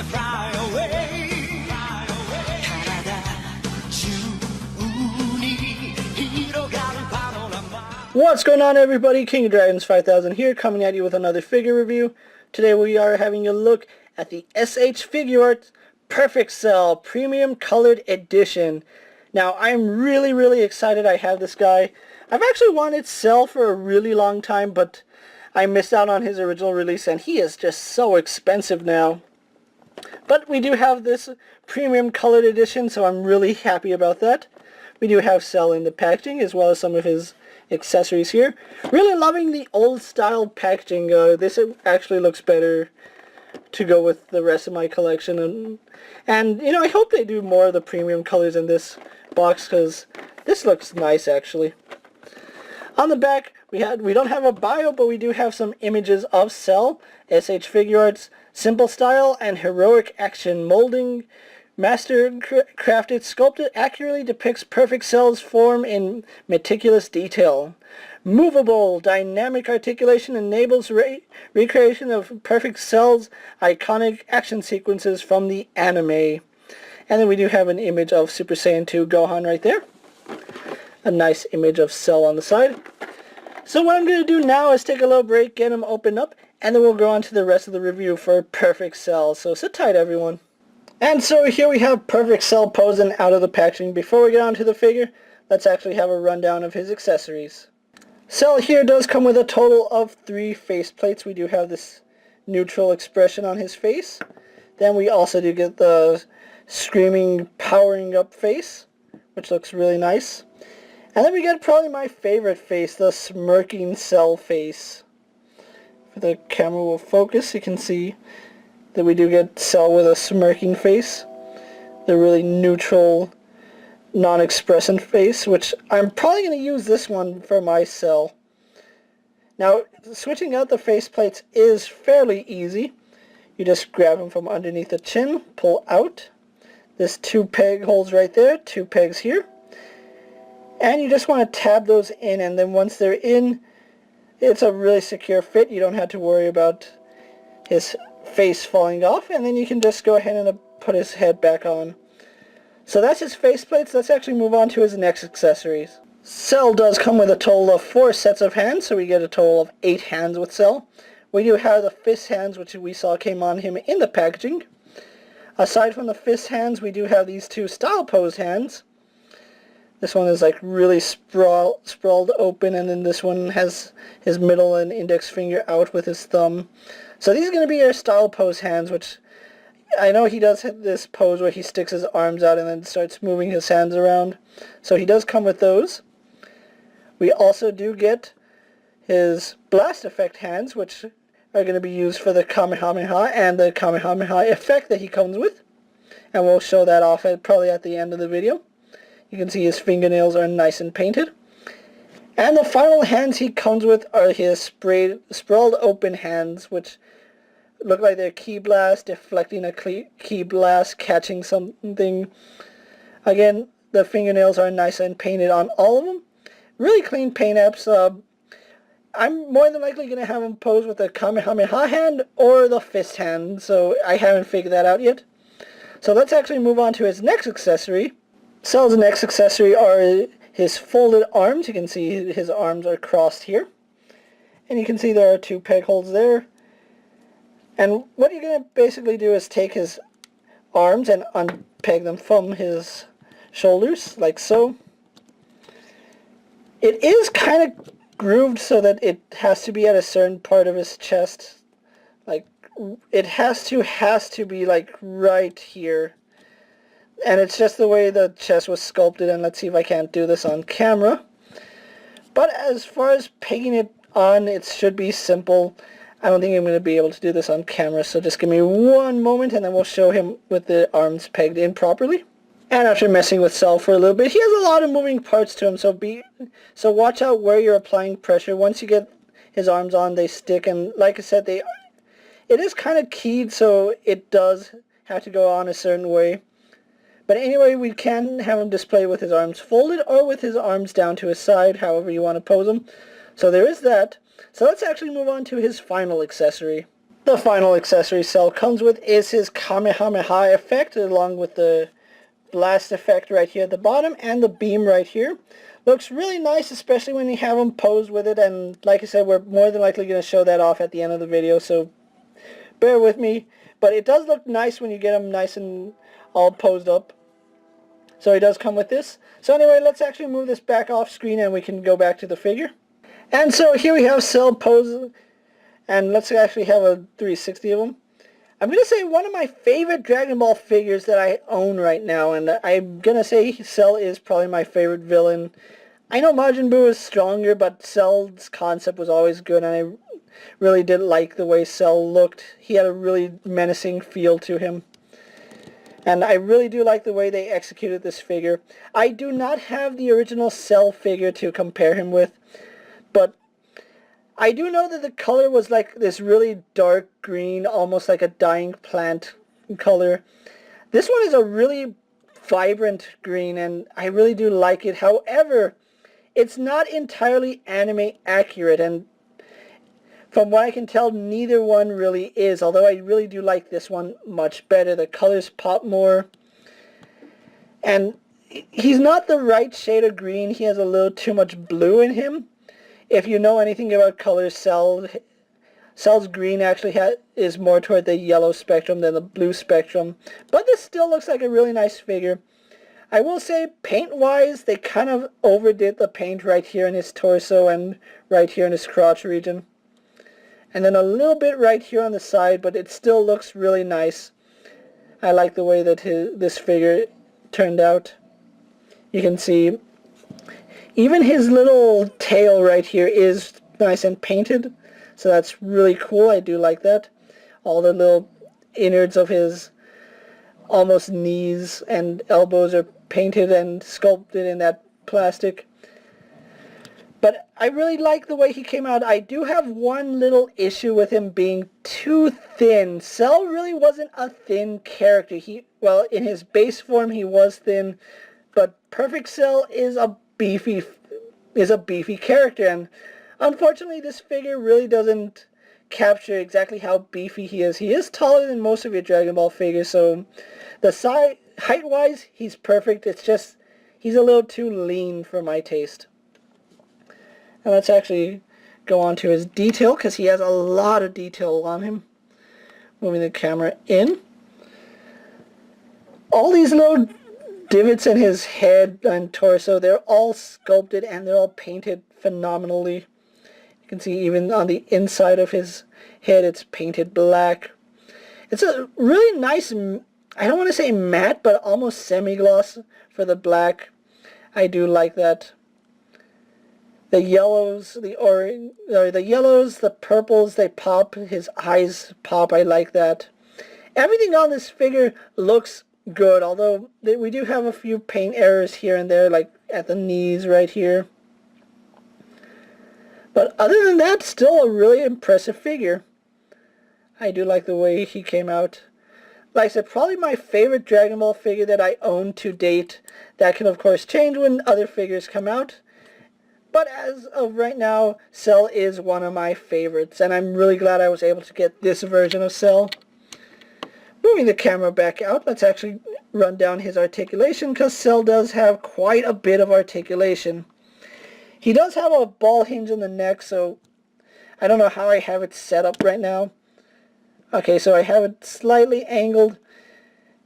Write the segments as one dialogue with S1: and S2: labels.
S1: fly away.
S2: What's going on, everybody? King of Dragons 5000 here, coming at you with another figure review. Today we are having a look at the SH Figuarts Perfect Cell Premium Colored Edition. Now, I'm really excited I have this guy. I've actually wanted Cell for a really long time, but I missed out on his original release, and he is just so expensive now. But we do have this Premium Colored Edition, so I'm really happy about that. We do have Cell in the packaging, as well as some of his accessories here. Really loving the old style packaging. This actually looks better to go with the rest of my collection, and you know, I hope they do more of the premium colors in this box, because this looks nice actually. On the back we don't have a bio, but we do have some images of Cell, SH Figuarts, simple style and heroic action molding. Master crafted, sculpted, accurately depicts perfect Cell's form in meticulous detail. Movable, dynamic articulation enables recreation of perfect Cell's iconic action sequences from the anime. And then we do have an image of Super Saiyan 2 Gohan right there. A nice image of Cell on the side. So what I'm going to do now is take a little break, get him opened up, and then we'll go on to the rest of the review for Perfect Cell. So sit tight, everyone. And so here we have Perfect Cell posing out of the packaging. Before we get on to the figure, let's actually have a rundown of his accessories. Cell here does come with a total of 3 faceplates. We do have this neutral expression on his face. Then we also do get the screaming, powering up face, which looks really nice. And then we get probably my favorite face, the smirking Cell face. If the camera will focus, you can see that we do get Cell with a smirking face. The really neutral, non-expressive face, which I'm probably going to use this one for my Cell. Now, switching out the faceplates is fairly easy. You just grab them from underneath the chin, pull out. There's 2 peg holes right there, 2 pegs here. And you just want to tab those in, and then once they're in, it's a really secure fit. You don't have to worry about his face falling off, and then you can just go ahead and put his head back on. So that's his faceplates. Let's actually move on to his next accessories. Cell does come with a total of 4 sets of hands, so we get a total of 8 hands with Cell. We do have the fist hands, which we saw came on him in the packaging. Aside from the fist hands, we do have these 2 style posed hands. This one is like really sprawled open, and then this one has his middle and index finger out with his thumb. So these are going to be our style pose hands, which I know he does hit this pose where he sticks his arms out and then starts moving his hands around. So he does come with those. We also do get his blast effect hands, which are going to be used for the Kamehameha and the Kamehameha effect that he comes with. And we'll show that off probably at the end of the video. You can see his fingernails are nice and painted. And the final hands he comes with are his sprawled open hands, which look like they're key blast, deflecting a key blast, catching something. Again, the fingernails are nice and painted on all of them. Really clean paint apps. I'm more than likely going to have him pose with the Kamehameha hand or the fist hand, so I haven't figured that out yet. So let's actually move on to his next accessory. Cell's next accessory are his folded arms. You can see his arms are crossed here. And you can see there are 2 peg holes there. And what you're going to basically do is take his arms and unpeg them from his shoulders, like so. It is kind of grooved so that it has to be at a certain part of his chest. Like, it has to be like right here. And it's just the way the chest was sculpted, and let's see if I can't do this on camera. But as far as pegging it on, it should be simple. I don't think I'm going to be able to do this on camera, so just give me one moment and then we'll show him with the arms pegged in properly. And after messing with Cell for a little bit, he has a lot of moving parts to him, so watch out where you're applying pressure. Once you get his arms on, they stick, and like I said, it is kind of keyed, so it does have to go on a certain way. But anyway, we can have him display with his arms folded or with his arms down to his side, however you want to pose him. So there is that. So let's actually move on to his final accessory. The final accessory Cell comes with is his Kamehameha effect, along with the blast effect right here at the bottom and the beam right here. Looks really nice, especially when you have him posed with it, and like I said, we're more than likely going to show that off at the end of the video, so bear with me. But it does look nice when you get him nice and all posed up. So he does come with this. So anyway, let's actually move this back off screen and we can go back to the figure. And so here we have Cell posed, and let's actually have a 360 of him. I'm going to say one of my favorite Dragon Ball figures that I own right now, and I'm going to say Cell is probably my favorite villain. I know Majin Buu is stronger, but Cell's concept was always good, and I really did like the way Cell looked. He had a really menacing feel to him. And I really do like the way they executed this figure. I do not have the original Cell figure to compare him with, but I do know that the color was like this really dark green, almost like a dying plant color. This one is a really vibrant green, and I really do like it. However, it's not entirely anime accurate, and from what I can tell, neither one really is, although I really do like this one much better. The colors pop more, and he's not the right shade of green. He has a little too much blue in him. If you know anything about colors, Cell's green actually is more toward the yellow spectrum than the blue spectrum. But this still looks like a really nice figure. I will say, paint-wise, they kind of overdid the paint right here in his torso and right here in his crotch region. And then a little bit right here on the side, but it still looks really nice. I like the way that this figure turned out. You can see even his little tail right here is nice and painted, so that's really cool. I do like that. All the little innards of his almost knees and elbows are painted and sculpted in that plastic. But I really like the way he came out. I do have one little issue with him being too thin. Cell really wasn't a thin character. Well, in his base form he was thin, but Perfect Cell is a beefy character, and unfortunately this figure really doesn't capture exactly how beefy he is. He is taller than most of your Dragon Ball figures, so the height-wise he's perfect. It's just he's a little too lean for my taste. And let's actually go on to his detail, because he has a lot of detail on him. Moving the camera in. All these little divots in his head and torso, they're all sculpted and they're all painted phenomenally. You can see even on the inside of his head it's painted black. It's a really nice, I don't want to say matte, but almost semi-gloss for the black. I do like that. The yellows, the orange, or the yellows, the purples, they pop. His eyes pop. I like that. Everything on this figure looks good, although we do have a few paint errors here and there, like at the knees right here. But other than that, still a really impressive figure. I do like the way he came out. Like I said, probably my favorite Dragon Ball figure that I own to date. That can of course change when other figures come out. But as of right now, Cell is one of my favorites, and I'm really glad I was able to get this version of Cell. Moving the camera back out, let's actually run down his articulation, because Cell does have quite a bit of articulation. He does have a ball hinge in the neck, so I don't know how I have it set up right now. Okay, so I have it slightly angled.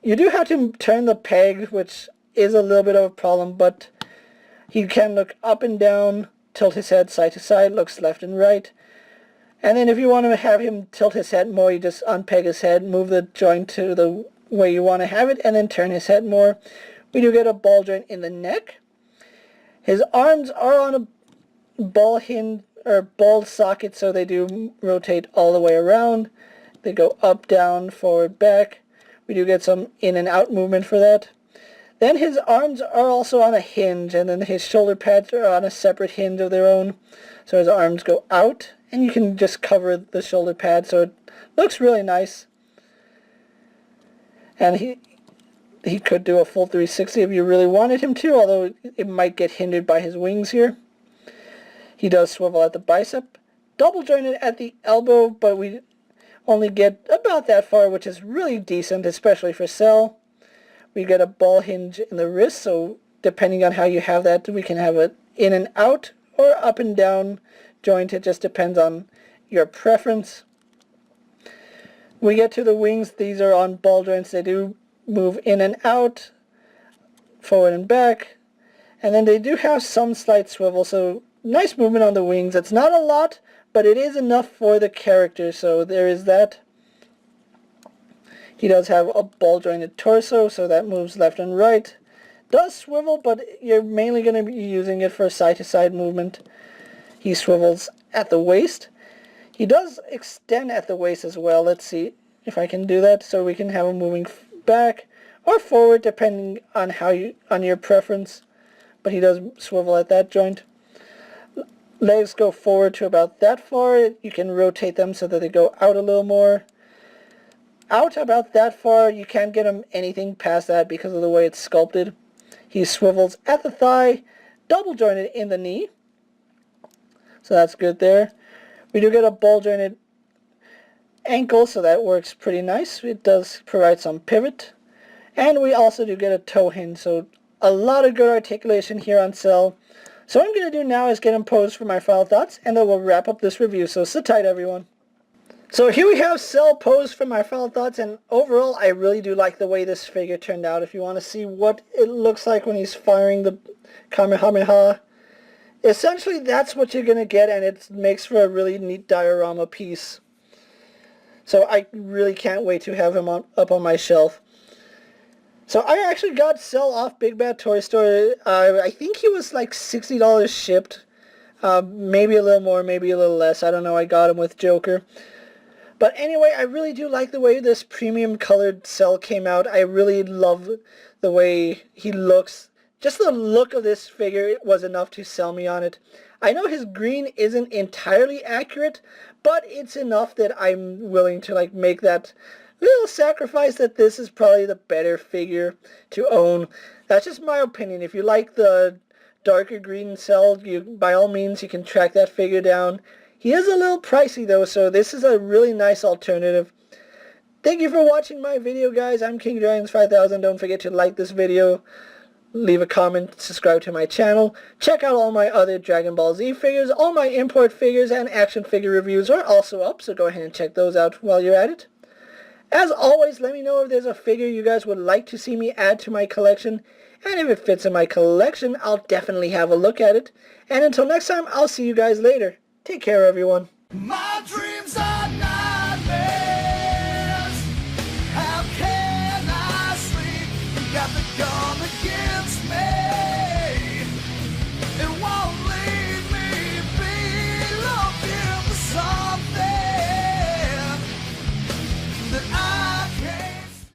S2: You do have to turn the peg, which is a little bit of a problem, but he can look up and down, tilt his head side to side, looks left and right. And then if you want to have him tilt his head more, you just unpeg his head, move the joint to the way you want to have it, and then turn his head more. We do get a ball joint in the neck. His arms are on a ball hinge, or ball socket, so they do rotate all the way around. They go up, down, forward, back. We do get some in and out movement for that. Then his arms are also on a hinge, and then his shoulder pads are on a separate hinge of their own. So his arms go out, and you can just cover the shoulder pad, so it looks really nice. And he could do a full 360 if you really wanted him to, although it might get hindered by his wings here. He does swivel at the bicep, double jointed at the elbow, but only get about that far, which is really decent, especially for Cell. We get a ball hinge in the wrist, so depending on how you have that, we can have it in and out or up and down joint. It just depends on your preference. We get to the wings. These are on ball joints. They do move in and out, forward and back. And then they do have some slight swivel, so nice movement on the wings. It's not a lot, but it is enough for the character, so there is that. He does have a ball jointed torso, so that moves left and right. Does swivel, but you're mainly going to be using it for side-to-side movement. He swivels at the waist. He does extend at the waist as well. Let's see if I can do that, so we can have him moving back or forward, depending on on your preference. But he does swivel at that joint. Legs go forward to about that far. You can rotate them so that they go out a little more. Out about that far. You can't get him anything past that because of the way it's sculpted. He swivels at the thigh, double jointed in the knee. So that's good there. We do get a ball jointed ankle, so that works pretty nice. It does provide some pivot. And we also do get a toe hinge, so a lot of good articulation here on Cell. So what I'm going to do now is get him posed for my final thoughts, and then we'll wrap up this review. So sit tight, everyone. So here we have Cell posed for my final thoughts, and overall I really do like the way this figure turned out. If you want to see what it looks like when he's firing the Kamehameha, essentially that's what you're going to get, and it makes for a really neat diorama piece. So I really can't wait to have him up on my shelf. So I actually got Cell off Big Bad Toy Store. I think he was like $60 shipped. Maybe a little more, maybe a little less. I don't know. I got him with Joker. But anyway, I really do like the way this premium colored Cell came out. I really love the way he looks. Just the look of this figure was enough to sell me on it. I know his green isn't entirely accurate, but it's enough that I'm willing to make that little sacrifice that this is probably the better figure to own. That's just my opinion. If you like the darker green Cell, by all means you can track that figure down. He is a little pricey though, so this is a really nice alternative. Thank you for watching my video, guys. I'm KingofDragons 5000. Don't forget to like this video, leave a comment, subscribe to my channel. Check out all my other Dragon Ball Z figures. All my import figures and action figure reviews are also up, so go ahead and check those out while you're at it. As always, let me know if there's a figure you guys would like to see me add to my collection. And if it fits in my collection, I'll definitely have a look at it. And until next time, I'll see you guys later. Take care, everyone.
S1: My dreams are nightmares. How can I sleep? You got the